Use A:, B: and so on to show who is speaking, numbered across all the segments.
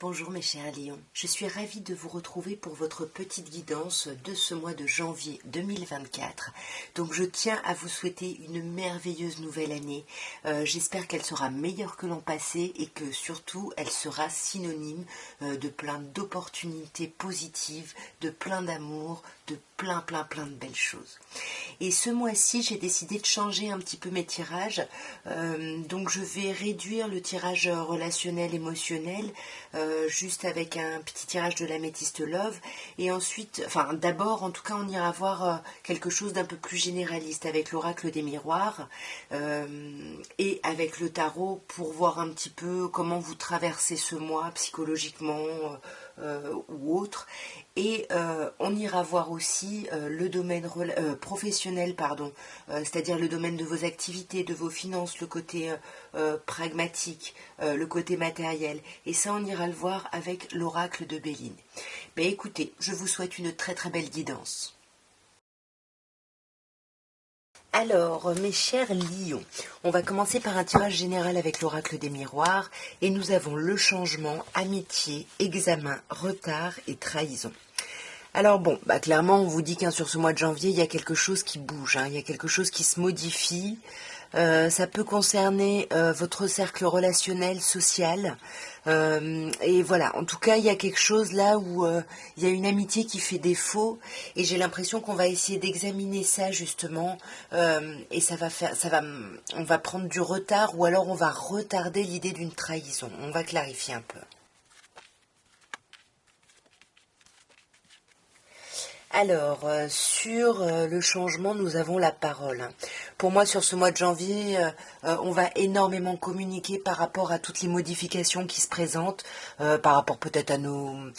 A: Bonjour mes chers lions, je suis ravie de vous retrouver pour votre petite guidance de ce mois de janvier 2024. Donc je tiens à vous souhaiter une merveilleuse nouvelle année. J'espère qu'elle sera meilleure que l'an passé et que surtout elle sera synonyme de plein d'opportunités positives, de plein d'amour, de plein de belles choses. Et ce mois-ci, j'ai décidé de changer un petit peu mes tirages. Donc je vais réduire le tirage relationnel émotionnel juste avec un petit tirage de l'améthyste love. Et ensuite, enfin d'abord, en tout cas, on ira voir quelque chose d'un peu plus généraliste avec l'oracle des miroirs et avec le tarot pour voir un petit peu comment vous traversez ce mois psychologiquement ou autre. Et on ira voir aussi le domaine professionnel, c'est-à-dire le domaine de vos activités, de vos finances, le côté pragmatique, le côté matériel. Et ça, on ira le voir avec l'oracle de Béline. Mais écoutez, je vous souhaite une très belle guidance. Alors, mes chers lions, on va commencer par un tirage général avec l'oracle des miroirs et nous avons le changement, amitié, examen, retard et trahison. Alors bon, clairement on vous dit sur ce mois de janvier, il y a quelque chose qui bouge, il y a quelque chose qui se modifie. Ça peut concerner votre cercle relationnel, social. Et voilà, en tout cas, il y a quelque chose là où il y a une amitié qui fait défaut. Et j'ai l'impression qu'on va essayer d'examiner ça justement. Et on va prendre du retard ou alors on va retarder l'idée d'une trahison. On va clarifier un peu. Alors, sur le changement, nous avons la parole. Pour moi, sur ce mois de janvier, on va énormément communiquer par rapport à toutes les modifications qui se présentent, par rapport peut-être à nos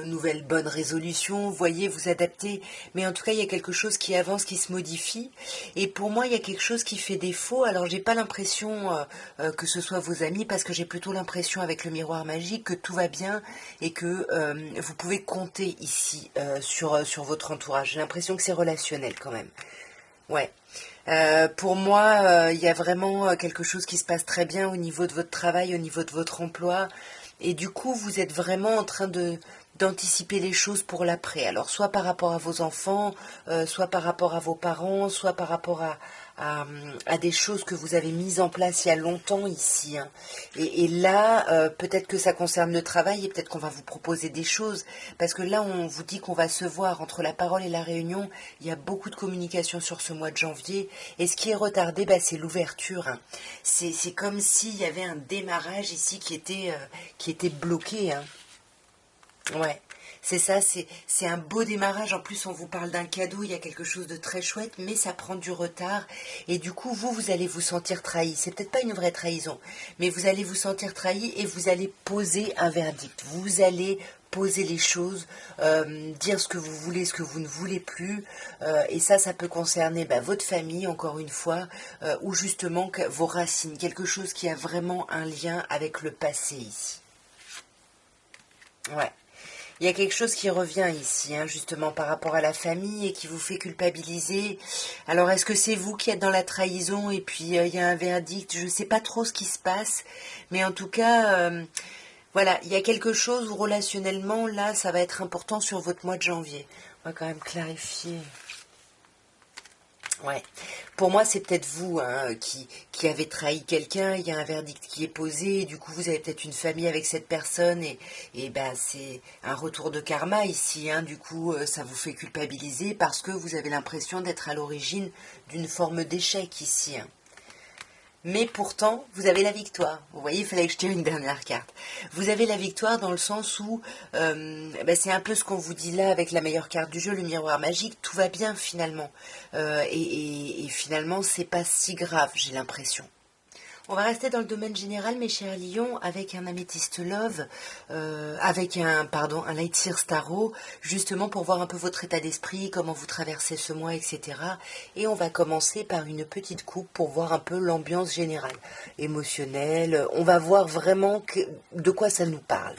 A: nouvelles bonnes résolutions. Vous voyez, vous adapter. Mais en tout cas, il y a quelque chose qui avance, qui se modifie. Et pour moi, il y a quelque chose qui fait défaut. Alors, j'ai pas l'impression que ce soit vos amis, parce que j'ai plutôt l'impression avec le miroir magique que tout va bien et que vous pouvez compter ici sur votre entourage. J'ai l'impression que c'est relationnel quand même. Ouais. Pour moi, il y a vraiment quelque chose qui se passe très bien au niveau de votre travail, au niveau de votre emploi. Et du coup, vous êtes vraiment en train d'anticiper les choses pour l'après. Alors, soit par rapport à vos enfants, soit par rapport à vos parents, soit par rapport à des choses que vous avez mises en place il y a longtemps ici. Et là, peut-être que ça concerne le travail et peut-être qu'on va vous proposer des choses. Parce que là, on vous dit qu'on va se voir entre la parole et la réunion. Il y a beaucoup de communication sur ce mois de janvier. Et ce qui est retardé, c'est l'ouverture. C'est comme s'il y avait un démarrage ici qui était bloqué. Ouais. C'est ça, c'est un beau démarrage. En plus, on vous parle d'un cadeau, il y a quelque chose de très chouette, mais ça prend du retard. Et du coup, vous allez vous sentir trahi. C'est peut-être pas une vraie trahison, mais vous allez vous sentir trahi et vous allez poser un verdict. Vous allez poser les choses, dire ce que vous voulez, ce que vous ne voulez plus. Et ça peut concerner votre famille, encore une fois, ou justement vos racines. Quelque chose qui a vraiment un lien avec le passé ici. Ouais. Il y a quelque chose qui revient ici, justement, par rapport à la famille et qui vous fait culpabiliser. Alors, est-ce que c'est vous qui êtes dans la trahison et puis il y a un verdict? Je ne sais pas trop ce qui se passe, mais en tout cas, voilà, il y a quelque chose où relationnellement, là, ça va être important sur votre mois de janvier. On va quand même clarifier. Ouais. Pour moi, c'est peut-être vous qui avez trahi quelqu'un, il y a un verdict qui est posé, et du coup, vous avez peut-être une famille avec cette personne, et c'est un retour de karma ici, du coup, ça vous fait culpabiliser parce que vous avez l'impression d'être à l'origine d'une forme d'échec ici. Mais pourtant, vous avez la victoire. Vous voyez, il fallait que je tire une dernière carte. Vous avez la victoire dans le sens où c'est un peu ce qu'on vous dit là avec la meilleure carte du jeu, le miroir magique. Tout va bien finalement. Et finalement, c'est pas si grave, j'ai l'impression. On va rester dans le domaine général, mes chers lions, avec un améthyste love, avec un light seer tarot, justement pour voir un peu votre état d'esprit, comment vous traversez ce mois, etc. Et on va commencer par une petite coupe pour voir un peu l'ambiance générale, émotionnelle. On va voir vraiment de quoi ça nous parle.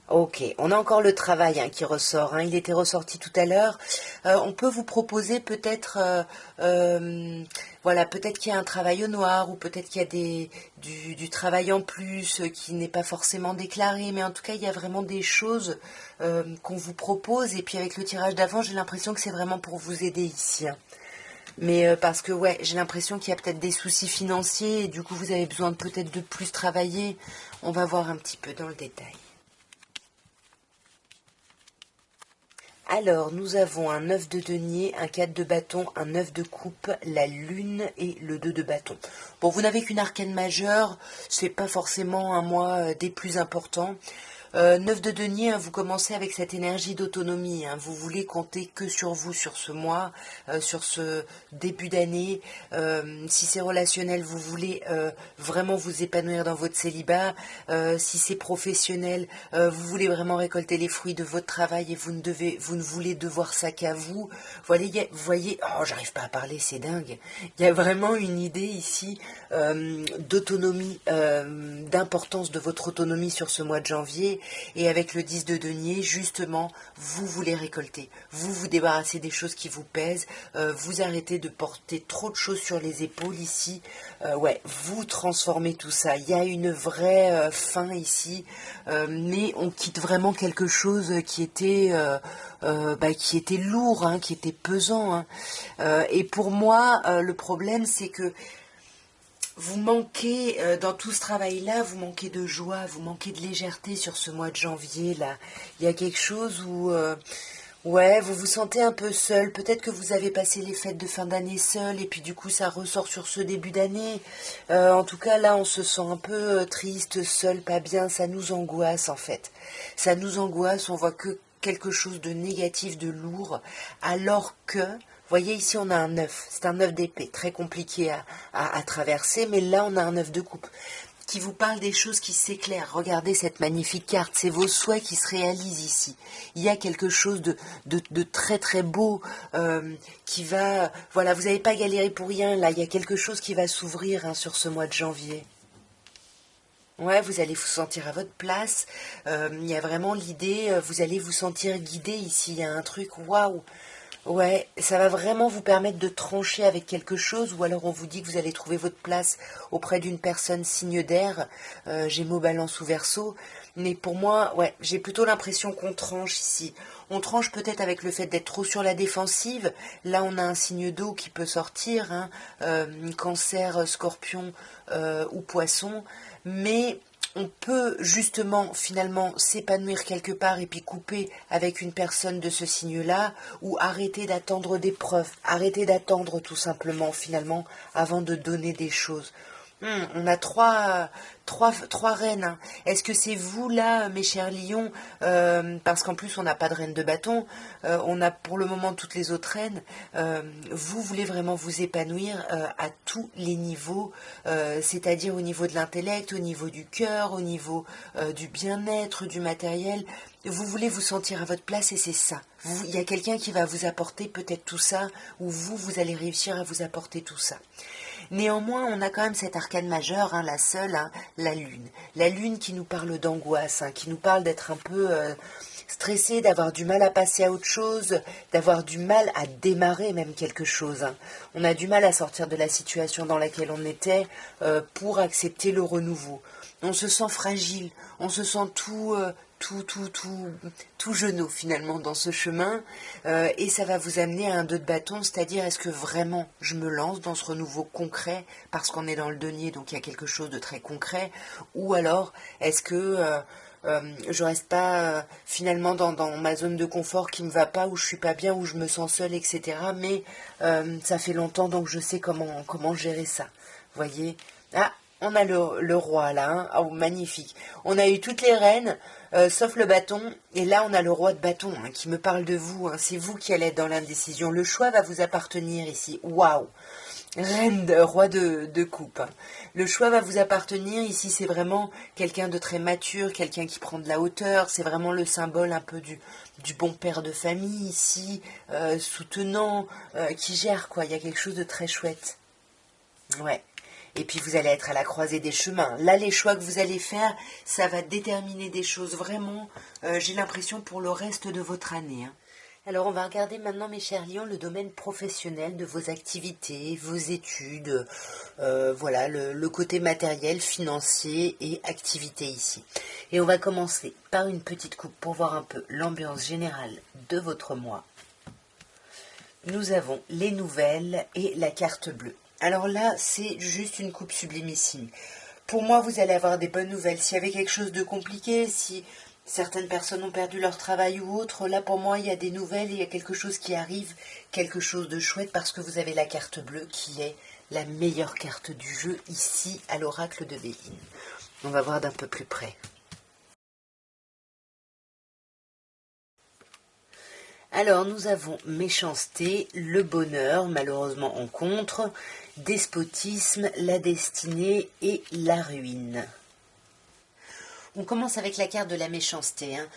A: Ok, on a encore le travail qui ressort, hein. Il était ressorti tout à l'heure. On peut vous proposer peut-être, voilà, peut-être qu'il y a un travail au noir ou peut-être qu'il y a du travail en plus qui n'est pas forcément déclaré, mais en tout cas il y a vraiment des choses qu'on vous propose et puis avec le tirage d'avant j'ai l'impression que c'est vraiment pour vous aider ici, hein. Mais parce que ouais, j'ai l'impression qu'il y a peut-être des soucis financiers et du coup vous avez besoin peut-être de plus travailler. On va voir un petit peu dans le détail. Alors, nous avons un 9 de denier, un 4 de bâton, un 9 de coupe, la lune et le 2 de bâton. Bon, vous n'avez qu'une arcane majeure, c'est pas forcément un mois des plus importants. 9 de denier, vous commencez avec cette énergie d'autonomie, vous voulez compter que sur vous sur ce mois, sur ce début d'année. Si c'est relationnel, vous voulez vraiment vous épanouir dans votre célibat. Si c'est professionnel, vous voulez vraiment récolter les fruits de votre travail et vous ne voulez devoir ça qu'à vous. Vous voyez, oh, j'arrive pas à parler, c'est dingue. Il y a vraiment une idée ici d'autonomie, d'importance de votre autonomie sur ce mois de janvier. Et avec le 10 de denier, justement, vous voulez récolter. Vous vous débarrassez des choses qui vous pèsent. Vous arrêtez de porter trop de choses sur les épaules ici. Ouais, vous transformez tout ça. Il y a une vraie fin ici. Mais on quitte vraiment quelque chose qui était lourd, qui était pesant, hein. Et pour moi, le problème, c'est que vous manquez, dans tout ce travail-là, vous manquez de joie, vous manquez de légèreté sur ce mois de janvier, là. Il y a quelque chose où, ouais, vous vous sentez un peu seul. Peut-être que vous avez passé les fêtes de fin d'année seul, et puis du coup, ça ressort sur ce début d'année. En tout cas, là, on se sent un peu triste, seul, pas bien. Ça nous angoisse, en fait. Ça nous angoisse, on voit que quelque chose de négatif, de lourd, alors que voyez, ici, on a un 9. C'est un 9 d'épée, très compliqué à traverser, mais là, on a un 9 de coupe qui vous parle des choses qui s'éclairent. Regardez cette magnifique carte, c'est vos souhaits qui se réalisent ici. Il y a quelque chose de très très beau qui va... Voilà, vous n'avez pas galéré pour rien, là, il y a quelque chose qui va s'ouvrir sur ce mois de janvier. Ouais, vous allez vous sentir à votre place. Il y a vraiment l'idée, vous allez vous sentir guidé ici. Il y a un truc, waouh. Ouais, ça va vraiment vous permettre de trancher avec quelque chose, ou alors on vous dit que vous allez trouver votre place auprès d'une personne signe d'air, Gémeaux, Balance ou Verseau. Mais pour moi, ouais, j'ai plutôt l'impression qu'on tranche ici. On tranche peut-être avec le fait d'être trop sur la défensive. Là, on a un signe d'eau qui peut sortir, Cancer, Scorpion ou Poisson. Mais on peut justement finalement s'épanouir quelque part et puis couper avec une personne de ce signe-là, ou arrêter d'attendre des preuves, arrêter d'attendre tout simplement finalement avant de donner des choses. On a trois reines, hein. Est-ce que c'est vous là, mes chers lions, parce qu'en plus on n'a pas de reine de bâton, on a pour le moment toutes les autres reines. Vous voulez vraiment vous épanouir à tous les niveaux, c'est-à-dire au niveau de l'intellect, au niveau du cœur, au niveau du bien-être, du matériel. Vous voulez vous sentir à votre place et c'est ça. Il y a quelqu'un qui va vous apporter peut-être tout ça, ou vous allez réussir à vous apporter tout ça. Néanmoins, on a quand même cette arcane majeure, la seule, la lune. La lune qui nous parle d'angoisse, qui nous parle d'être un peu stressé, d'avoir du mal à passer à autre chose, d'avoir du mal à démarrer même quelque chose. On a du mal à sortir de la situation dans laquelle on était pour accepter le renouveau. On se sent fragile, on se sent tout genou finalement dans ce chemin, et ça va vous amener à un 2 de bâton, c'est-à-dire est-ce que vraiment je me lance dans ce renouveau concret parce qu'on est dans le denier, donc il y a quelque chose de très concret, ou alors est-ce que je reste pas finalement dans ma zone de confort qui me va pas, où je suis pas bien, où je me sens seule, etc. Mais ça fait longtemps donc je sais comment gérer ça. Voyez, ah, on a le roi là, oh magnifique. On a eu toutes les reines, sauf le bâton, et là on a le roi de bâton qui me parle de vous. C'est vous qui allez être dans l'indécision. Le choix va vous appartenir ici. Waouh! Roi de coupe. Le choix va vous appartenir. Ici, c'est vraiment quelqu'un de très mature, quelqu'un qui prend de la hauteur. C'est vraiment le symbole un peu du bon père de famille ici, soutenant, qui gère quoi. Il y a quelque chose de très chouette. Ouais. Et puis vous allez être à la croisée des chemins. Là, les choix que vous allez faire, ça va déterminer des choses vraiment, j'ai l'impression, pour le reste de votre année, hein. Alors on va regarder maintenant, mes chers lions, le domaine professionnel de vos activités, vos études, voilà, le côté matériel, financier et activité ici. Et on va commencer par une petite coupe pour voir un peu l'ambiance générale de votre mois. Nous avons les nouvelles et la carte bleue. Alors là, c'est juste une coupe sublimissime. Pour moi, vous allez avoir des bonnes nouvelles. S'il y avait quelque chose de compliqué, si certaines personnes ont perdu leur travail ou autre, là pour moi, il y a des nouvelles, il y a quelque chose qui arrive, quelque chose de chouette, parce que vous avez la carte bleue qui est la meilleure carte du jeu ici à l'oracle de Béline. On va voir d'un peu plus près. Alors, nous avons méchanceté, le bonheur, malheureusement en contre, despotisme, la destinée et la ruine. On commence avec la carte de la méchanceté, hein.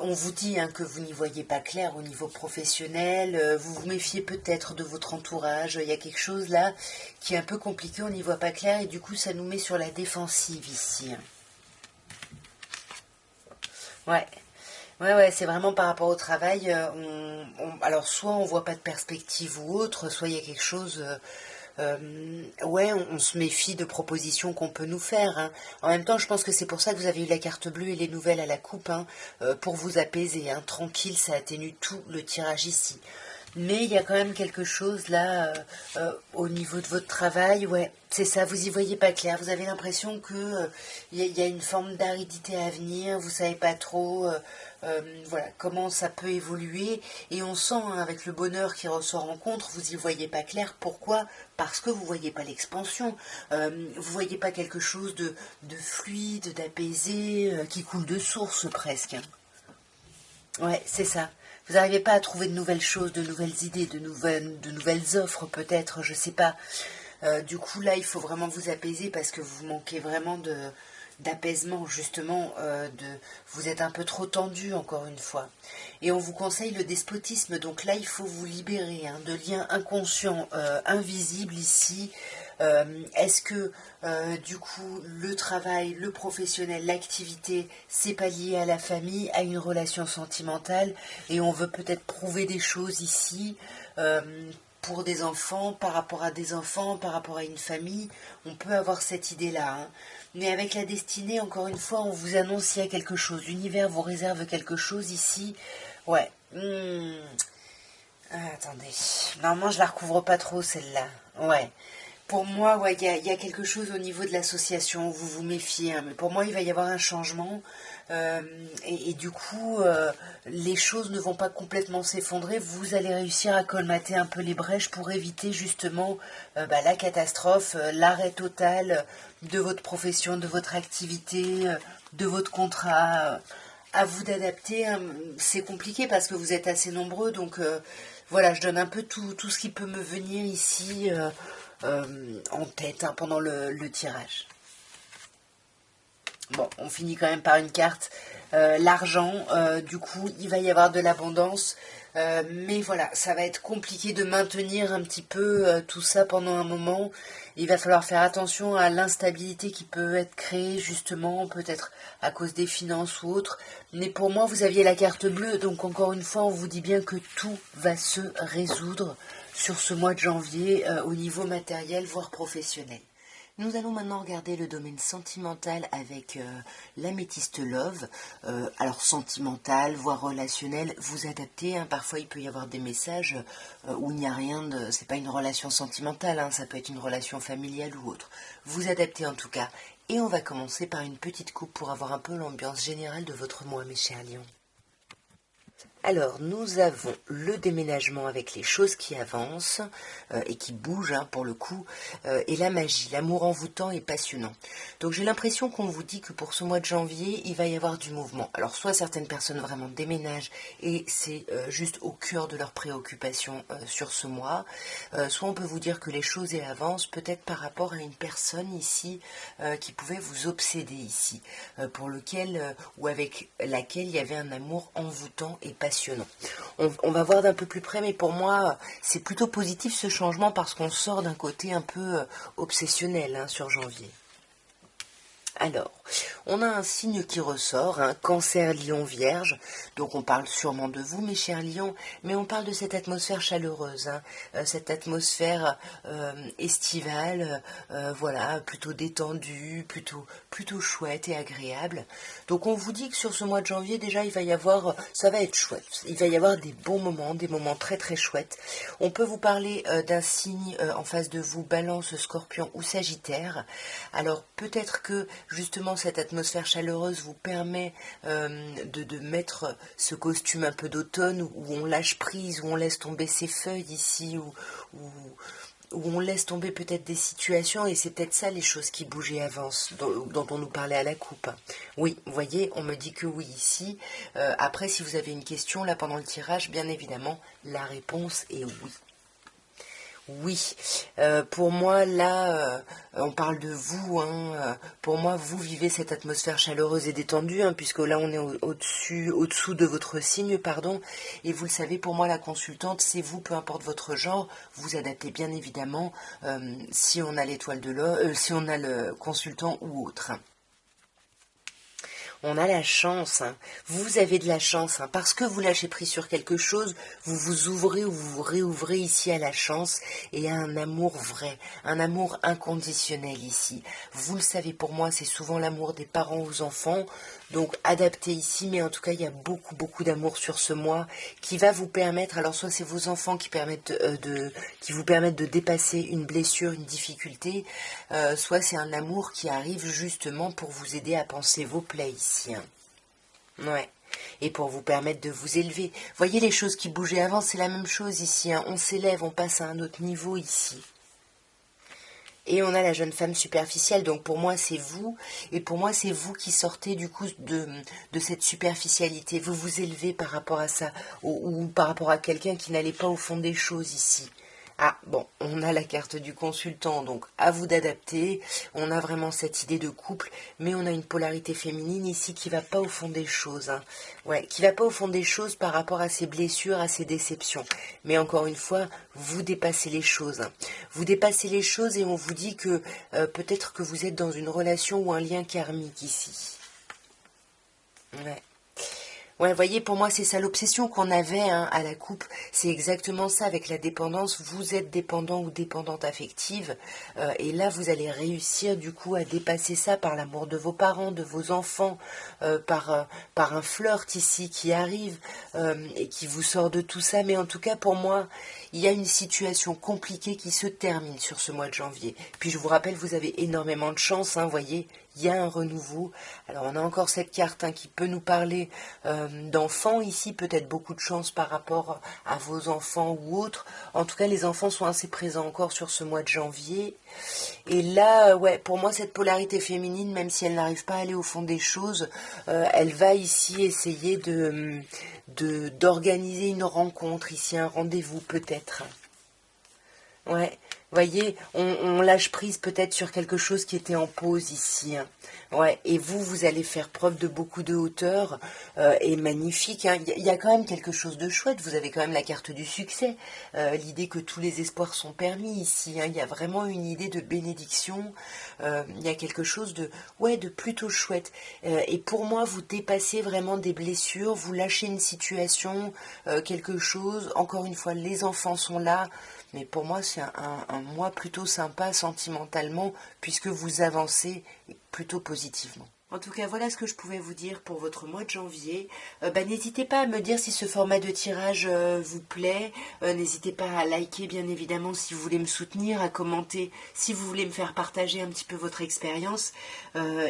A: On vous dit, hein, que vous n'y voyez pas clair au niveau professionnel, vous vous méfiez peut-être de votre entourage, il y a quelque chose là qui est un peu compliqué, on n'y voit pas clair et du coup ça nous met sur la défensive ici. Ouais. Ouais, c'est vraiment par rapport au travail. Alors, soit on voit pas de perspective ou autre, soit il y a quelque chose. Ouais, on se méfie de propositions qu'on peut nous faire, hein. En même temps, je pense que c'est pour ça que vous avez eu la carte bleue et les nouvelles à la coupe, hein, pour vous apaiser, hein. Tranquille, ça atténue tout le tirage ici. Mais il y a quand même quelque chose là, au niveau de votre travail, ouais, c'est ça, vous y voyez pas clair, vous avez l'impression que y a une forme d'aridité à venir, vous savez pas trop, voilà, comment ça peut évoluer, et on sent, hein, avec le bonheur qui ressort en contre, vous y voyez pas clair, pourquoi? Parce que vous voyez pas l'expansion, vous voyez pas quelque chose de fluide, d'apaisé, qui coule de source presque, hein. Ouais, c'est ça. Vous n'arrivez pas à trouver de nouvelles choses, de nouvelles idées, de nouvelles offres peut-être, je sais pas. Du coup, là, il faut vraiment vous apaiser parce que vous manquez vraiment d'apaisement, justement. Vous êtes un peu trop tendu, encore une fois. Et on vous conseille le despotisme. Donc là, il faut vous libérer, hein, de liens inconscients, invisibles ici. Est-ce que, du coup, le travail, le professionnel, l'activité, c'est pas lié à la famille, à une relation sentimentale, et on veut peut-être prouver des choses ici, pour des enfants, par rapport à des enfants, par rapport à une famille, on peut avoir cette idée-là, hein. Mais avec la destinée, encore une fois, on vous annonce qu'il y a quelque chose. L'univers vous réserve quelque chose ici. Ouais. Ah, attendez. Normalement, je la recouvre pas trop, celle-là. Ouais. Pour moi, ouais, il y a quelque chose au niveau de l'association où vous vous méfiez, hein. Mais pour moi, il va y avoir un changement. euh, et du coup, les choses ne vont pas complètement s'effondrer. Vous allez réussir à colmater un peu les brèches pour éviter justement, la catastrophe, l'arrêt total, de votre profession, de votre activité, de votre contrat. À vous d'adapter, hein. C'est compliqué parce que vous êtes assez nombreux, donc voilà, je donne un peu tout ce qui peut me venir ici, en tête, hein, pendant le tirage. Bon, on finit quand même par une carte. L'argent, du coup, il va y avoir de l'abondance. Mais voilà, ça va être compliqué de maintenir un petit peu, tout ça pendant un moment. Il va falloir faire attention à l'instabilité qui peut être créée, justement, peut-être à cause des finances ou autre. Mais pour moi, vous aviez la carte bleue, donc encore une fois, on vous dit bien que tout va se résoudre sur ce mois de janvier, au niveau matériel, voire professionnel. Nous allons maintenant regarder le domaine sentimental avec, l'améthyste love. Alors sentimental, voire relationnel, vous adaptez, hein. Parfois il peut y avoir des messages, où il n'y a rien de... C'est pas une relation sentimentale, hein, ça peut être une relation familiale ou autre. Vous adaptez en tout cas. Et on va commencer par une petite coupe pour avoir un peu l'ambiance générale de votre mois, mes chers lions. Alors, nous avons le déménagement avec les choses qui avancent, et qui bougent, hein, pour le coup, et la magie, l'amour envoûtant et passionnant. Donc j'ai l'impression qu'on vous dit que pour ce mois de janvier, il va y avoir du mouvement. Alors soit certaines personnes vraiment déménagent et c'est, juste au cœur de leurs préoccupations, sur ce mois, soit on peut vous dire que les choses avancent peut-être par rapport à une personne ici, qui pouvait vous obséder ici, pour lequel, ou avec laquelle il y avait un amour envoûtant et passionnant. passionnant. On va voir d'un peu plus près, mais pour moi, c'est plutôt positif ce changement parce qu'on sort d'un côté un peu obsessionnel hein, sur janvier. Alors, on a un signe qui ressort, un cancer lion vierge, donc on parle sûrement de vous mes chers lions, mais on parle de cette atmosphère chaleureuse, hein, cette atmosphère estivale, voilà, plutôt détendue, plutôt chouette et agréable. Donc on vous dit que sur ce mois de janvier déjà il va y avoir, ça va être chouette, il va y avoir des bons moments, des moments très très chouettes. On peut vous parler d'un signe en face de vous, Balance, Scorpion ou Sagittaire. Alors peut-être que justement cette atmosphère chaleureuse vous permet de mettre ce costume un peu d'automne où on lâche prise, où on laisse tomber ses feuilles ici, où on laisse tomber peut-être des situations, et c'est peut-être ça les choses qui bougent et avancent, dont on nous parlait à la coupe. Oui, vous voyez, on me dit que oui ici. Après, si vous avez une question là pendant le tirage, bien évidemment, la réponse est oui. Oui, pour moi là, on parle de vous, hein, pour moi vous vivez cette atmosphère chaleureuse et détendue, hein, puisque là on est au-dessous de votre signe, pardon, et vous le savez, pour moi la consultante, c'est vous, peu importe votre genre, vous adaptez bien évidemment si on a l'étoile de l'or, si on a le consultant ou autre. On a la chance, hein. Vous avez de la chance, hein. Parce que vous lâchez prise sur quelque chose, vous vous ouvrez ou vous vous réouvrez ici à la chance et à un amour vrai, un amour inconditionnel ici. Vous le savez, pour moi, c'est souvent l'amour des parents aux enfants, donc adapté ici, mais en tout cas, il y a beaucoup d'amour sur ce mois qui va vous permettre, alors soit c'est vos enfants qui qui vous permettent de dépasser une blessure, une difficulté, soit c'est un amour qui arrive justement pour vous aider à penser vos plaies ici. Hein. Ouais. Et pour vous permettre de vous élever. Voyez les choses qui bougeaient avant, c'est la même chose ici. Hein. On s'élève, on passe à un autre niveau ici. Et on a la jeune femme superficielle, donc pour moi c'est vous, et pour moi c'est vous qui sortez du coup de cette superficialité. Vous vous élevez par rapport à ça, ou par rapport à quelqu'un qui n'allait pas au fond des choses ici. Ah, bon, on a la carte du consultant, donc à vous d'adapter. On a vraiment cette idée de couple, mais on a une polarité féminine ici qui va pas au fond des choses. Hein. Ouais, qui va pas au fond des choses par rapport à ses blessures, à ses déceptions. Mais encore une fois, vous dépassez les choses. Hein. Vous dépassez les choses et on vous dit que peut-être que vous êtes dans une relation ou un lien karmique ici. Ouais. Ouais, vous voyez, pour moi, c'est ça l'obsession qu'on avait hein, à la coupe. C'est exactement ça avec la dépendance. Vous êtes dépendant ou dépendante affective. Et là, vous allez réussir du coup à dépasser ça par l'amour de vos parents, de vos enfants, par un flirt ici qui arrive et qui vous sort de tout ça. Mais en tout cas, pour moi, il y a une situation compliquée qui se termine sur ce mois de janvier. Puis je vous rappelle, vous avez énormément de chance, hein, voyez. Il y a un renouveau. Alors on a encore cette carte hein, qui peut nous parler d'enfants ici, peut-être beaucoup de chance par rapport à vos enfants ou autres. En tout cas, les enfants sont assez présents encore sur ce mois de janvier. Et là, ouais, pour moi, cette polarité féminine, même si elle n'arrive pas à aller au fond des choses, elle va ici essayer d'organiser une rencontre, ici un rendez-vous peut-être. Ouais, voyez, on lâche prise peut-être sur quelque chose qui était en pause ici. Hein. Ouais, et vous allez faire preuve de beaucoup de hauteur et magnifique. Hein. Il y a quand même quelque chose de chouette. Vous avez quand même la carte du succès, l'idée que tous les espoirs sont permis ici. Hein. Il y a vraiment une idée de bénédiction. Il y a quelque chose de plutôt chouette. Et pour moi, vous dépassez vraiment des blessures. Vous lâchez une situation, quelque chose. Encore une fois, les enfants sont là. Mais pour moi, c'est un mois plutôt sympa sentimentalement, puisque vous avancez plutôt positivement. En tout cas, voilà ce que je pouvais vous dire pour votre mois de janvier. N'hésitez pas à me dire si ce format de tirage vous plaît. N'hésitez pas à liker, bien évidemment, si vous voulez me soutenir, à commenter si vous voulez me faire partager un petit peu votre expérience.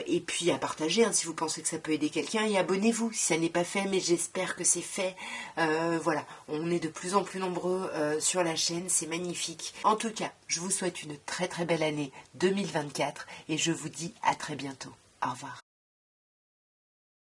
A: Et puis à partager hein, si vous pensez que ça peut aider quelqu'un. Et abonnez-vous si ça n'est pas fait, mais j'espère que c'est fait. Voilà, on est de plus en plus nombreux sur la chaîne, c'est magnifique. En tout cas, je vous souhaite une très très belle année 2024 et je vous dis à très bientôt. Au revoir.